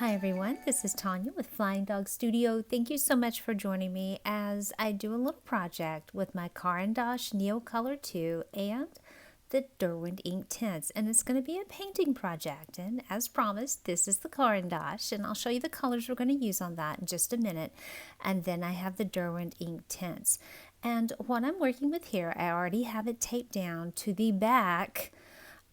Hi everyone, this is Tanya with Flying Dog Studio. Thank you so much for joining me as I do a little project with my Caran Neocolor II and the Derwent Inktense, and it's going to be a painting project. And as promised, this is the Caran, and I'll show you the colors we're going to use on that in just a minute. And then I have the Derwent Inktense. And what I'm working with here, I already have it taped down to the back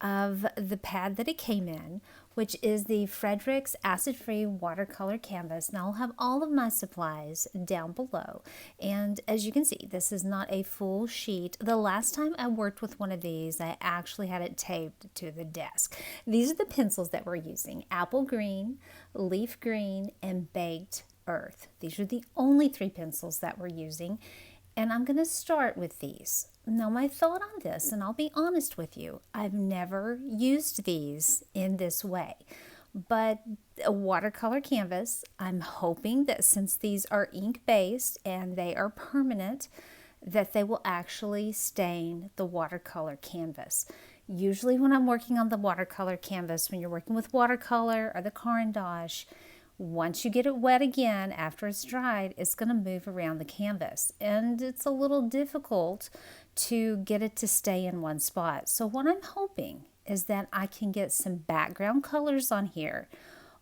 of the pad that it came in, which is the Fredrix acid-free watercolor canvas. Now I'll have all of my supplies down below, and as you can see, this is not a full sheet. The last time I worked with one of these, I actually had it taped to the desk. These are the pencils that we're using: apple green, leaf green, and baked earth. These are the only three pencils that we're using, and I'm going to start with these. Now, my thought on this, and I'll be honest with you, I've never used these in this way, but a watercolor canvas, I'm hoping that since these are ink-based and they are permanent, that they will actually stain the watercolor canvas. Usually when I'm working on the watercolor canvas, when you're working with watercolor or the Caran, once you get it wet again after it's dried, it's going to move around the canvas, and it's a little difficult to get it to stay in one spot. So what I'm hoping is that I can get some background colors on here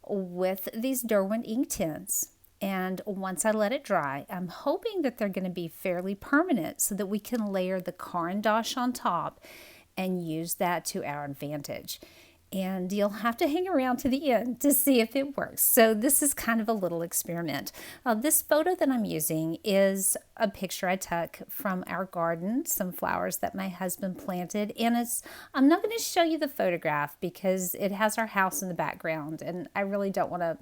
with these Derwent Inktense, and once I let it dry, I'm hoping that they're going to be fairly permanent so that we can layer the Caran on top and use that to our advantage. And you'll have to hang around to the end to see if it works. So this is kind of a little experiment. This photo that I'm using is a picture I took from our garden, some flowers that my husband planted. And I'm not going to show you the photograph because it has our house in the background, and I really don't want to,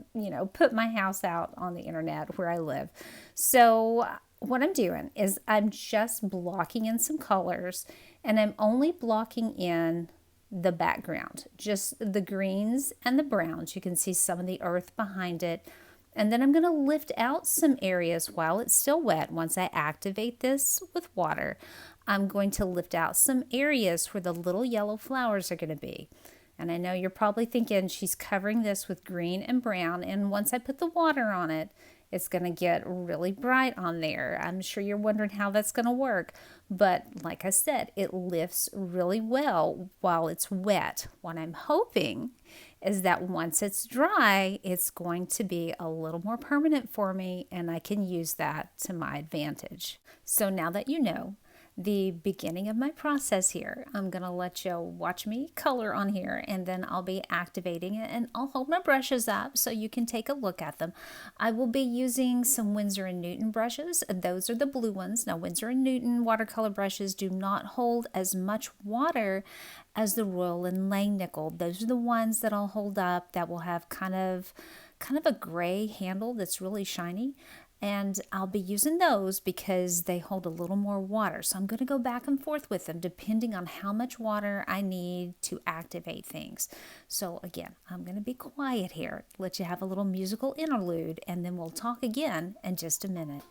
put my house out on the internet where I live. So what I'm doing is I'm just blocking in some colors, and I'm only blocking in the background, just the greens and the browns. You can see some of the earth behind it. And then I'm going to lift out some areas while it's still wet. Once I activate this with water, I'm going to lift out some areas where the little yellow flowers are going to be. And I know you're probably thinking she's covering this with green and brown, and once I put the water on it, it's going to get really bright on there. I'm sure you're wondering how that's going to work. But like I said, it lifts really well while it's wet. What I'm hoping is that once it's dry, it's going to be a little more permanent for me, and I can use that to my advantage. So now that you know the beginning of my process here, I'm going to let you watch me color on here, and then I'll be activating it, and I'll hold my brushes up so you can take a look at them. I will be using some Winsor & Newton brushes. Those are the blue ones. Now, Winsor & Newton watercolor brushes do not hold as much water as the Royal and Langnickel. Those are the ones that I'll hold up that will have kind of a gray handle that's really shiny. And I'll be using those because they hold a little more water. So I'm going to go back and forth with them depending on how much water I need to activate things. So again, I'm going to be quiet here, let you have a little musical interlude, and then we'll talk again in just a minute.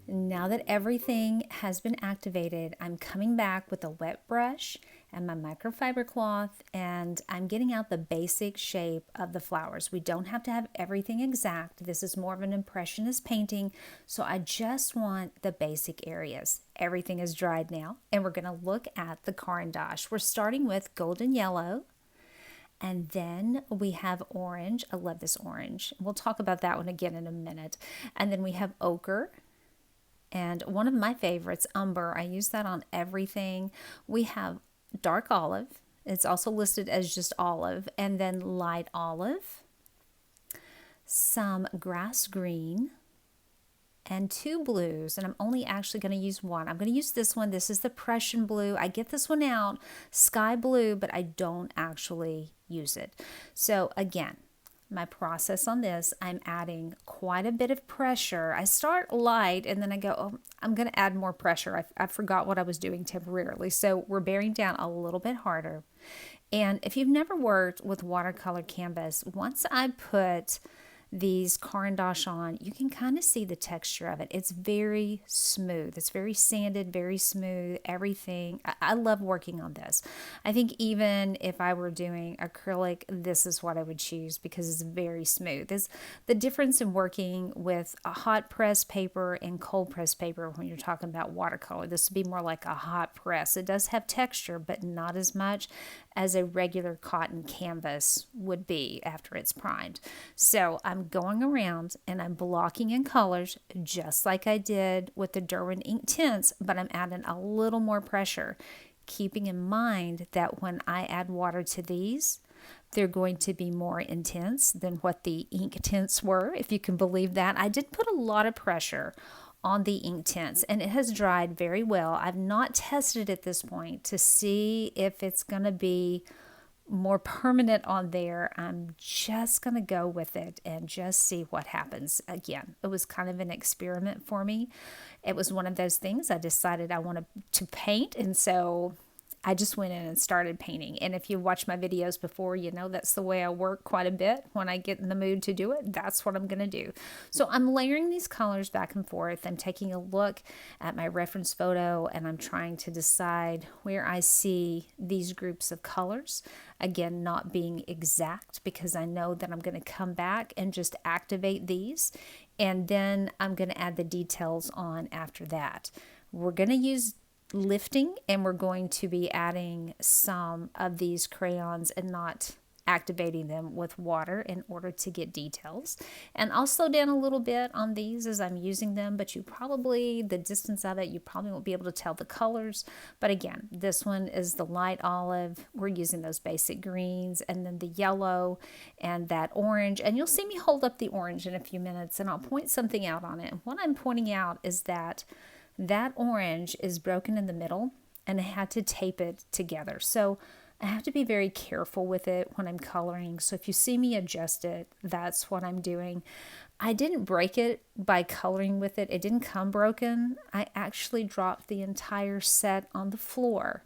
Now that everything has been activated, I'm coming back with a wet brush and my microfiber cloth, and I'm getting out the basic shape of the flowers. We don't have to have everything exact. This is more of an impressionist painting, so I just want the basic areas. Everything is dried now, and we're going to look at the Caran d'Ache. We're starting with golden yellow, and then we have orange. I love this orange. We'll talk about that one again in a minute. And then we have ochre. And one of my favorites, umber. I use that on everything. We have dark olive. It's also listed as just olive. And then light olive. Some grass green. And two blues. And I'm only actually going to use one. I'm going to use this one. This is the Prussian blue. I get this one out, sky blue, but I don't actually use it. So again, my process on this, I'm adding quite a bit of pressure. I start light and then I go, oh, I'm going to add more pressure. I forgot what I was doing temporarily. So we're bearing down a little bit harder. And if you've never worked with watercolor canvas, once I put these Caran d'Ache on, you can kind of see the texture of it. It's very smooth. It's very sanded, very smooth, everything. I love working on this. I think even if I were doing acrylic, this is what I would choose because it's very smooth. There's the difference in working with a hot press paper and cold press paper when you're talking about watercolor. This would be more like a hot press. It does have texture, but not as much as a regular cotton canvas would be after it's primed. So I'm going around and I'm blocking in colors just like I did with the Derwent Inktense, but I'm adding a little more pressure, keeping in mind that when I add water to these, they're going to be more intense than what the Inktense were, if you can believe that. I did put a lot of pressure on the Inktense and it has dried very well. I've not tested it at this point to see if it's going to be more permanent on there. I'm just going to go with it and just see what happens. Again, it was kind of an experiment for me. It was one of those things I decided I wanted to paint, and so I just went in and started painting. And if you watch my videos before, you know that's the way I work quite a bit. When I get in the mood to do it, that's what I'm going to do. So I'm layering these colors back and forth. I'm taking a look at my reference photo and I'm trying to decide where I see these groups of colors. Again, not being exact because I know that I'm going to come back and just activate these. And then I'm going to add the details on after that. We're going to use lifting and we're going to be adding some of these crayons and not activating them with water in order to get details. And I'll slow down a little bit on these as I'm using them, but you probably, the distance of it, you probably won't be able to tell the colors. But again, this one is the light olive. We're using those basic greens, and then the yellow and that orange. And you'll see me hold up the orange in a few minutes and I'll point something out on it. What I'm pointing out is that orange is broken in the middle and I had to tape it together. So I have to be very careful with it when I'm coloring. So if you see me adjust it, that's what I'm doing. I didn't break it by coloring with it. It didn't come broken. I actually dropped the entire set on the floor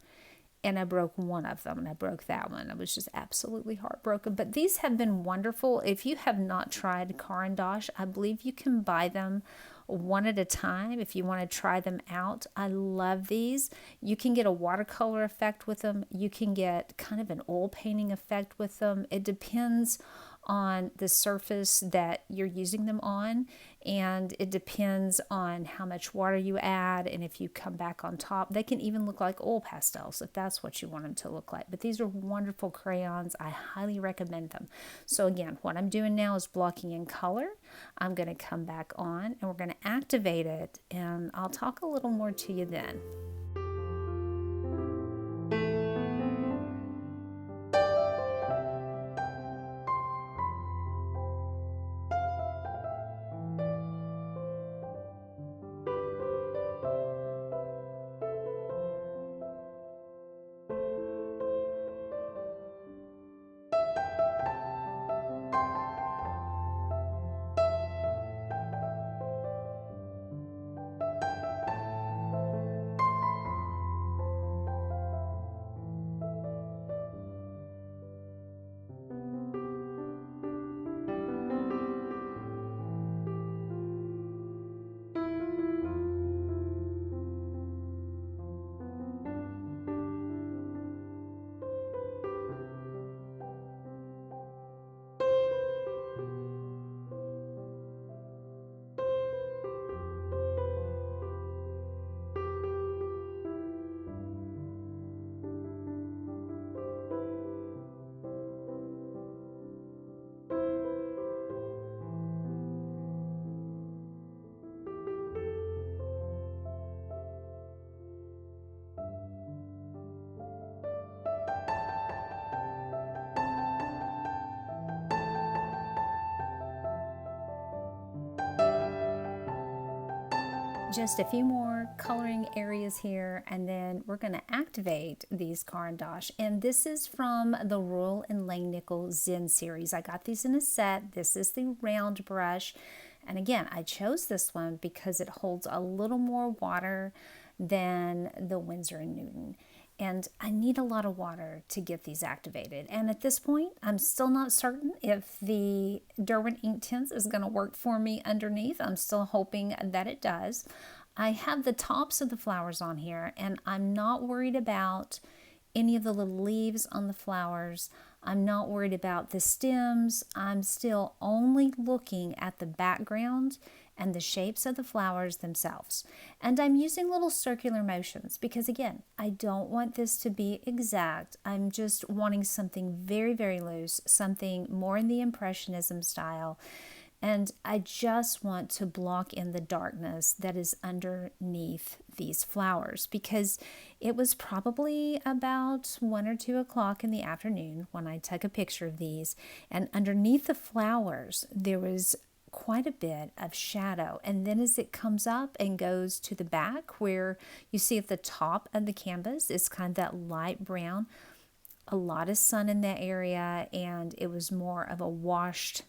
and I broke one of them, and I broke that one. I was just absolutely heartbroken. But these have been wonderful. If you have not tried Caran d'Ache, I believe you can buy them one at a time if you want to try them out. I love these. You can get a watercolor effect with them. You can get kind of an oil painting effect with them. It depends on the surface that you're using them on, and it depends on how much water you add, and if you come back on top. They can even look like oil pastels if that's what you want them to look like. But these are wonderful crayons. I highly recommend them. So again, what I'm doing now is blocking in color. I'm going to come back on and we're going to activate it, and I'll talk a little more to you then. Just a few more coloring areas here, and then we're going to activate these Caran d'Ache. And this is from the Royal and Langnickel Zen series. I got these in a set. This is the round brush. And again, I chose this one because it holds a little more water than the Winsor & Newton. And I need a lot of water to get these activated. And at this point, I'm still not certain if the Derwent Inktense is going to work for me underneath. I'm still hoping that it does. I have the tops of the flowers on here, and I'm not worried about any of the little leaves on the flowers. I'm not worried about the stems. I'm still only looking at the background and the shapes of the flowers themselves. And I'm using little circular motions because, again, I don't want this to be exact. I'm just wanting something very, very loose, something more in the Impressionism style. And I just want to block in the darkness that is underneath these flowers, because it was probably about 1 or 2 o'clock in the afternoon when I took a picture of these. And underneath the flowers, there was quite a bit of shadow. And then as it comes up and goes to the back, where you see at the top of the canvas is kind of that light brown, a lot of sun in that area, and it was more of a washed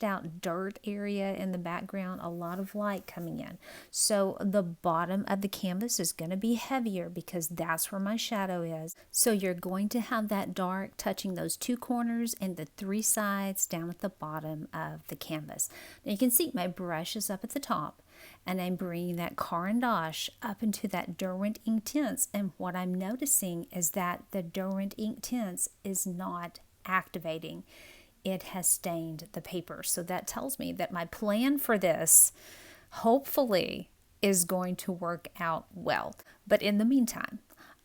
out dirt area in the background, a lot of light coming in. So the bottom of the canvas is going to be heavier because that's where my shadow is. So you're going to have that dark touching those 2 corners and the 3 sides down at the bottom of the canvas. Now you can see my brush is up at the top, and I'm bringing that Caran d'Ache up into that Derwent Inktense. And what I'm noticing is that the Derwent Inktense is not activating. It has stained the paper. So that tells me that my plan for this hopefully is going to work out well. But in the meantime,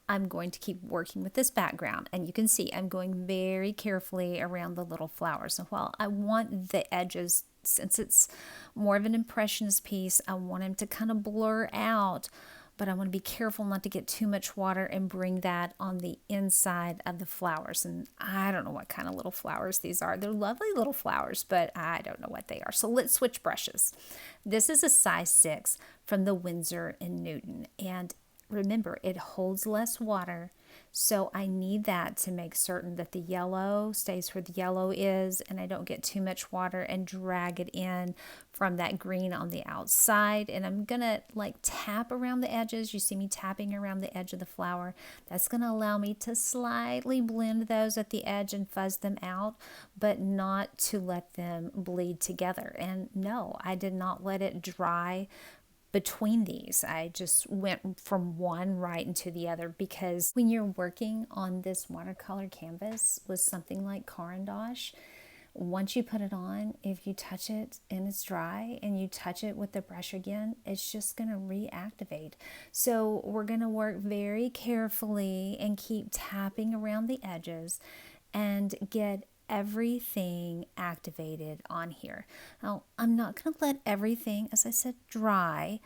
I'm going to keep working with this background, and you can see I'm going very carefully around the little flowers. And while I want the edges, since it's more of an impressionist piece, I want them to kind of blur out, but I want to be careful not to get too much water and bring that on the inside of the flowers. And I don't know what kind of little flowers these are. They're lovely little flowers, but I don't know what they are. So let's switch brushes. This is a size 6 from the Winsor & Newton. And remember, it holds less water. So I need that to make certain that the yellow stays where the yellow is, and I don't get too much water and drag it in from that green on the outside. And I'm gonna like tap around the edges. You see me tapping around the edge of the flower. That's gonna allow me to slightly blend those at the edge and fuzz them out, but not to let them bleed together. And no, I did not let it dry between these. I just went from one right into the other, because when you're working on this watercolor canvas with something like Caran d'Ache, once you put it on, if you touch it and it's dry and you touch it with the brush again, it's just going to reactivate. So we're going to work very carefully and keep tapping around the edges and get everything activated on here. Now, I'm not going to let everything, as I said, dry.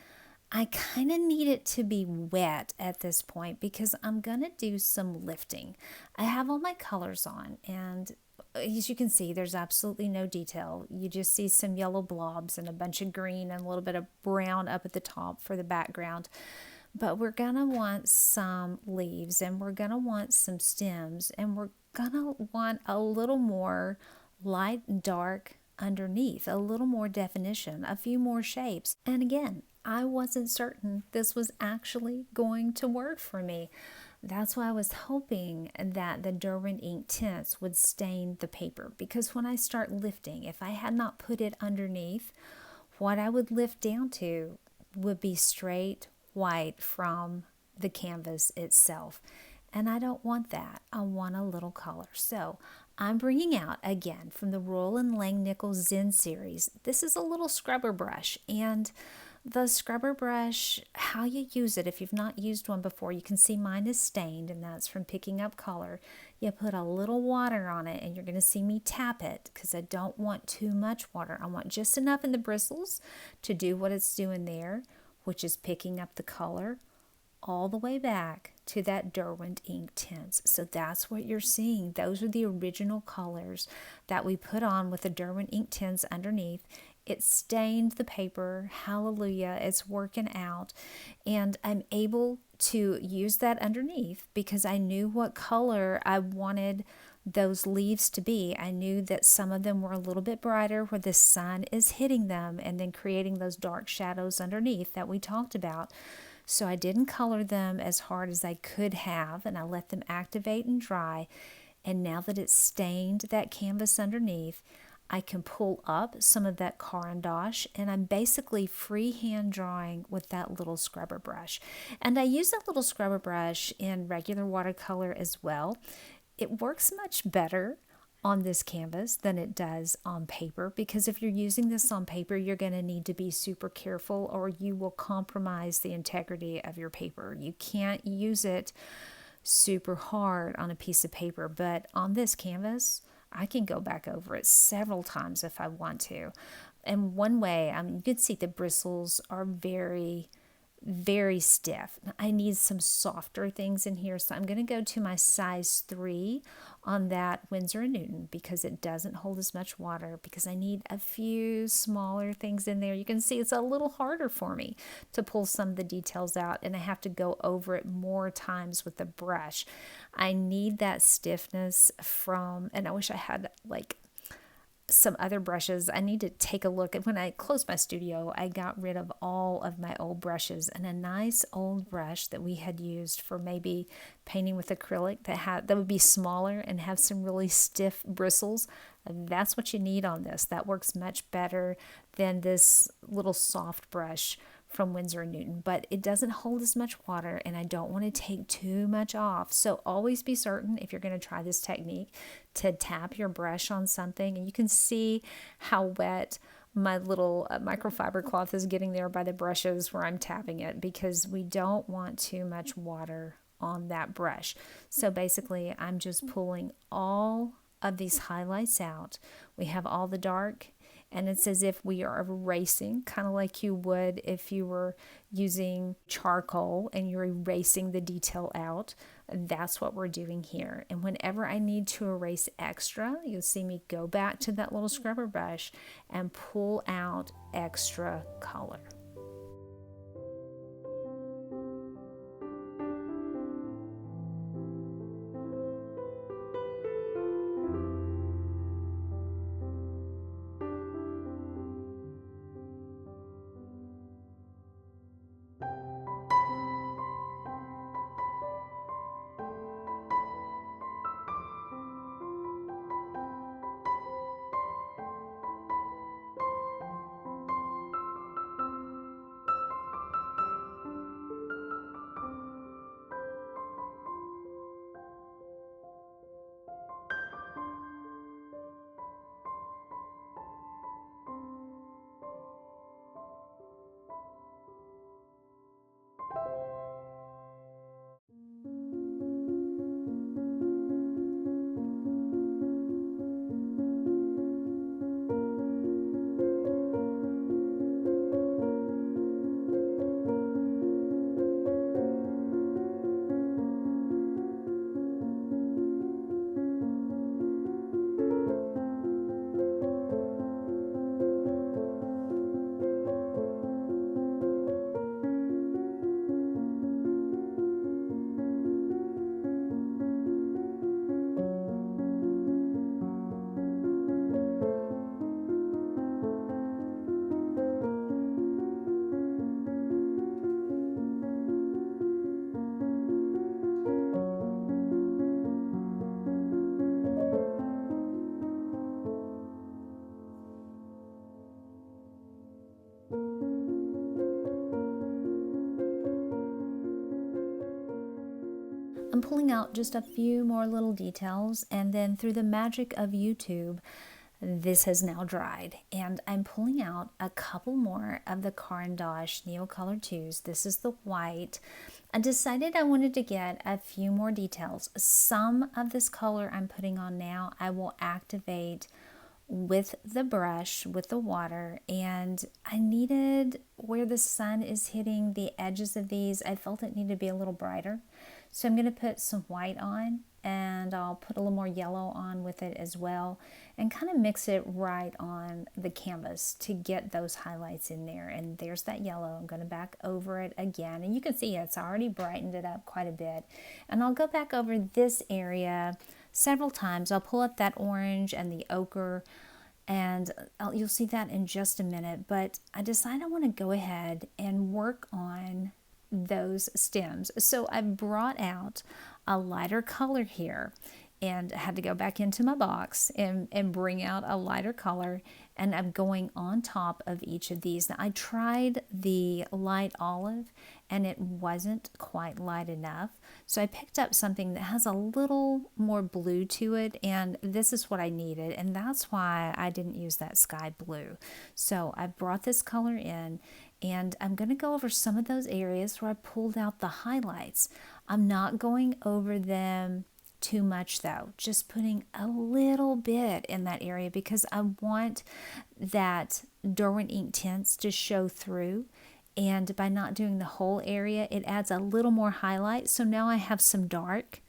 I kind of need it to be wet at this point because I'm going to do some lifting. I have all my colors on, and as you can see, there's absolutely no detail. You just see some yellow blobs and a bunch of green and a little bit of brown up at the top for the background. But we're going to want some leaves, and we're going to want some stems, and we're gonna want a little more light and dark underneath, a little more definition, a few more shapes. And again, I wasn't certain this was actually going to work for me. That's why I was hoping that the Derwent Inktense would stain the paper, because when I start lifting, if I had not put it underneath, what I would lift down to would be straight white from the canvas itself. And I don't want that. I want a little color. So I'm bringing out, again, from the Royal and Langnickel Zen series. This is a little scrubber brush. And the scrubber brush, how you use it, if you've not used one before, you can see mine is stained, and that's from picking up color. You put a little water on it, and you're going to see me tap it because I don't want too much water. I want just enough in the bristles to do what it's doing there, which is picking up the color all the way back to that Derwent Inktense. So that's what you're seeing. Those are the original colors that we put on with the Derwent Inktense underneath. It stained the paper. Hallelujah, it's working out. And I'm able to use that underneath because I knew what color I wanted those leaves to be. I knew that some of them were a little bit brighter where the sun is hitting them and then creating those dark shadows underneath that we talked about. So I didn't color them as hard as I could have, and I let them activate and dry. And now that it's stained that canvas underneath, I can pull up some of that Caran d'Ache, and I'm basically freehand drawing with that little scrubber brush. And I use that little scrubber brush in regular watercolor as well. It works much better on this canvas than it does on paper, because if you're using this on paper, you're going to need to be super careful or you will compromise the integrity of your paper. You can't use it super hard on a piece of paper, but on this canvas, I can go back over it several times if I want to. And one way, you can see the bristles are very stiff. I need some softer things in here, so I'm going to go to my size 3 on that Winsor & Newton because it doesn't hold as much water, because I need a few smaller things in there. You can see it's a little harder for me to pull some of the details out, and I have to go over it more times with the brush. I need that stiffness from, and I wish I had like some other brushes. I need to take a look. When I closed my studio, I got rid of all of my old brushes, and a nice old brush that we had used for maybe painting with acrylic that would be smaller and have some really stiff bristles. That's what you need on this. That works much better than this little soft brush from Winsor & Newton, but it doesn't hold as much water, and I don't want to take too much off. So always be certain, if you're going to try this technique, to tap your brush on something, and you can see how wet my little microfiber cloth is getting there by the brushes where I'm tapping it, because we don't want too much water on that brush. So basically, I'm just pulling all of these highlights out. We have all the dark, and it's as if we are erasing, kind of like you would if you were using charcoal and you're erasing the detail out. That's what we're doing here. And whenever I need to erase extra, you'll see me go back to that little scrubber brush and pull out extra color. I'm pulling out just a few more little details, and then through the magic of YouTube, this has now dried, and I'm pulling out a couple more of the Caran d'Ache Neocolor IIs. This is the white. I decided I wanted to get a few more details. Some of this color I'm putting on now, I will activate with the brush, with the water, and I needed where the sun is hitting the edges of these, I felt it needed to be a little brighter. So I'm going to put some white on, and I'll put a little more yellow on with it as well, and kind of mix it right on the canvas to get those highlights in there. And there's that yellow. I'm going to back over it again, and you can see it's already brightened it up quite a bit. And I'll go back over this area several times. I'll pull up that orange and the ochre, and you'll see that in just a minute. But I decided I want to go ahead and work on those stems. So I brought out a lighter color here, and I had to go back into my box and bring out a lighter color, and I'm going on top of each of these. Now I tried the light olive and it wasn't quite light enough, so I picked up something that has a little more blue to it, and this is what I needed, and that's why I didn't use that sky blue. So I brought this color in, and I'm going to go over some of those areas where I pulled out the highlights. I'm not going over them too much though, just putting a little bit in that area because I want that Derwent Inktense to show through. And by not doing the whole area, it adds a little more highlight. So now I have some dark,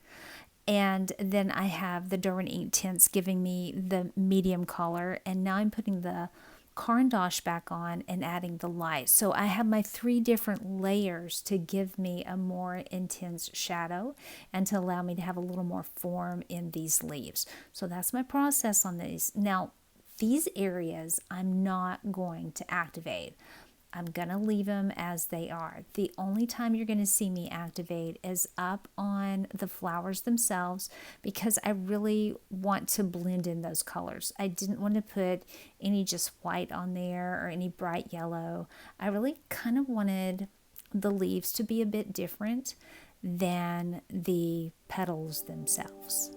and then I have the Derwent Inktense giving me the medium color, and now I'm putting the Caran back on and adding the light. So I have my 3 different layers to give me a more intense shadow and to allow me to have a little more form in these leaves. So that's my process on these. Now, these areas I'm not going to activate. I'm going to leave them as they are. The only time you're going to see me activate is up on the flowers themselves, because I really want to blend in those colors. I didn't want to put any just white on there or any bright yellow. I really kind of wanted the leaves to be a bit different than the petals themselves.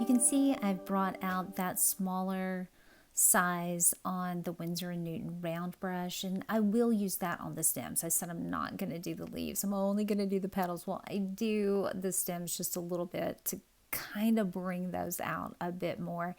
You can see I've brought out that smaller size on the Winsor & Newton round brush, and I will use that on the stems. I said I'm not going to do the leaves. I'm only going to do the petals. Well, I do the stems just a little bit to kind of bring those out a bit more,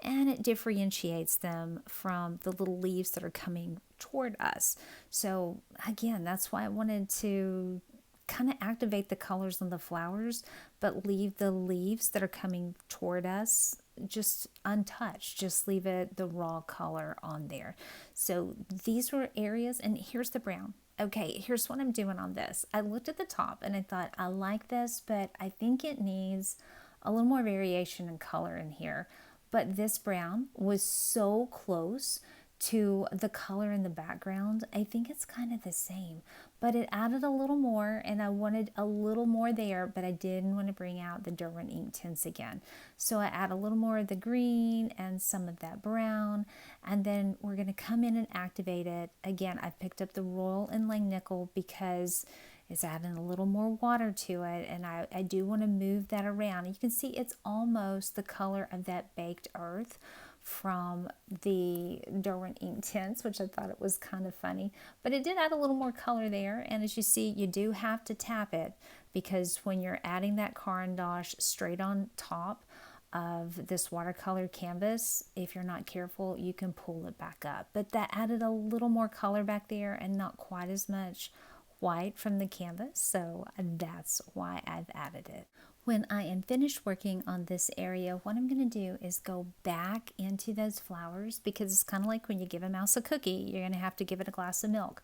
and it differentiates them from the little leaves that are coming toward us. So again, that's why I wanted to kind of activate the colors on the flowers, but leave the leaves that are coming toward us just untouched. Just leave it the raw color on there. So these were areas, and here's the brown. Okay, here's what I'm doing on this. I looked at the top and I thought, I like this, but I think it needs a little more variation in color in here. But this brown was so close to the color in the background. I think it's kind of the same, but it added a little more, and I wanted a little more there, but I didn't want to bring out the Derwent Inktense again. So I add a little more of the green and some of that brown, and then we're going to come in and activate it. Again, I picked up the Royal Inlay Nickel because it's adding a little more water to it, and I do want to move that around. You can see it's almost the color of that baked earth from the Derwent Inktense, which I thought it was kind of funny, but it did add a little more color there. And as you see, you do have to tap it, because when you're adding that Caran d'Ache straight on top of this watercolor canvas, if you're not careful, you can pull it back up. But that added a little more color back there and not quite as much white from the canvas, so that's why I've added it. When I am finished working on this area, what I'm going to do is go back into those flowers, because it's kind of like when you give a mouse a cookie, you're going to have to give it a glass of milk.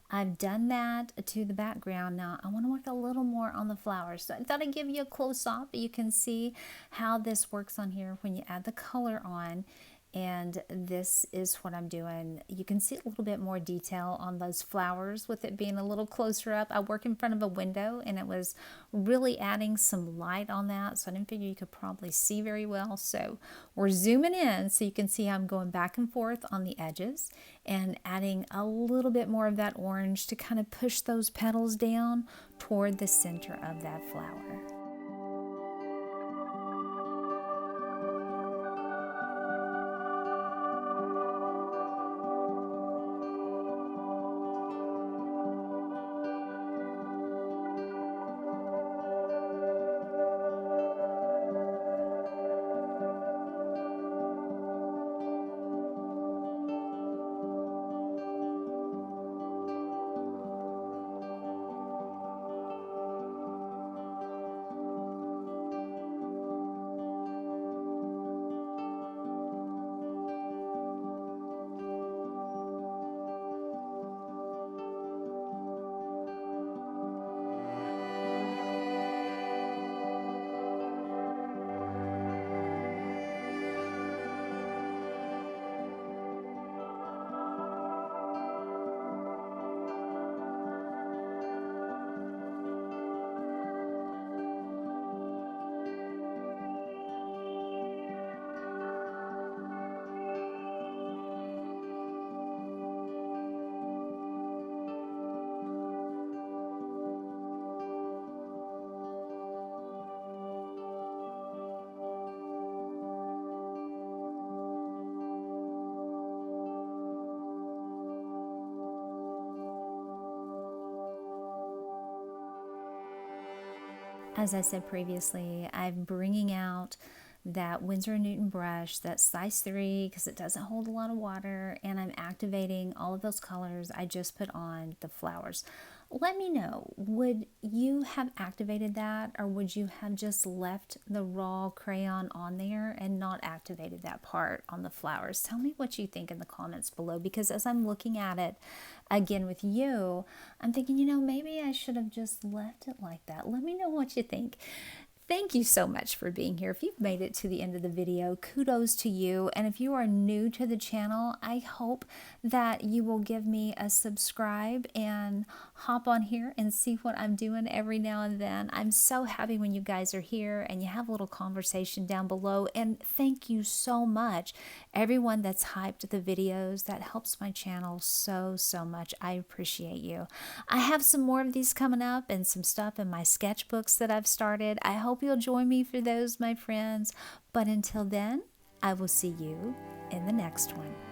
I've done that to the background. Now I want to work a little more on the flowers. So I thought I'd give you a close-up. You can see how this works on here when you add the color on. And this is what I'm doing. You can see a little bit more detail on those flowers with it being a little closer up. I work in front of a window, and it was really adding some light on that, so I didn't figure you could probably see very well. So we're zooming in so you can see I'm going back and forth on the edges and adding a little bit more of that orange to kind of push those petals down toward the center of that flower. As I said previously, I'm bringing out that Winsor & Newton brush, that's size 3, because it doesn't hold a lot of water, and I'm activating all of those colors I just put on the flowers. Let me know, would you have activated that, or would you have just left the raw crayon on there and not activated that part on the flowers? Tell me what you think in the comments below, because as I'm looking at it again with you, I'm thinking, you know, maybe I should have just left it like that. Let me know what you think. Thank you so much for being here. If you've made it to the end of the video, kudos to you. And if you are new to the channel, I hope that you will give me a subscribe and hop on here and see what I'm doing every now and then. I'm so happy when you guys are here and you have a little conversation down below. And thank you so much, everyone that's hyped the videos. That helps my channel so much. I appreciate you. I have some more of these coming up and some stuff in my sketchbooks that I've started. I hope hope you'll join me for those, my friends. But until then, I will see you in the next one.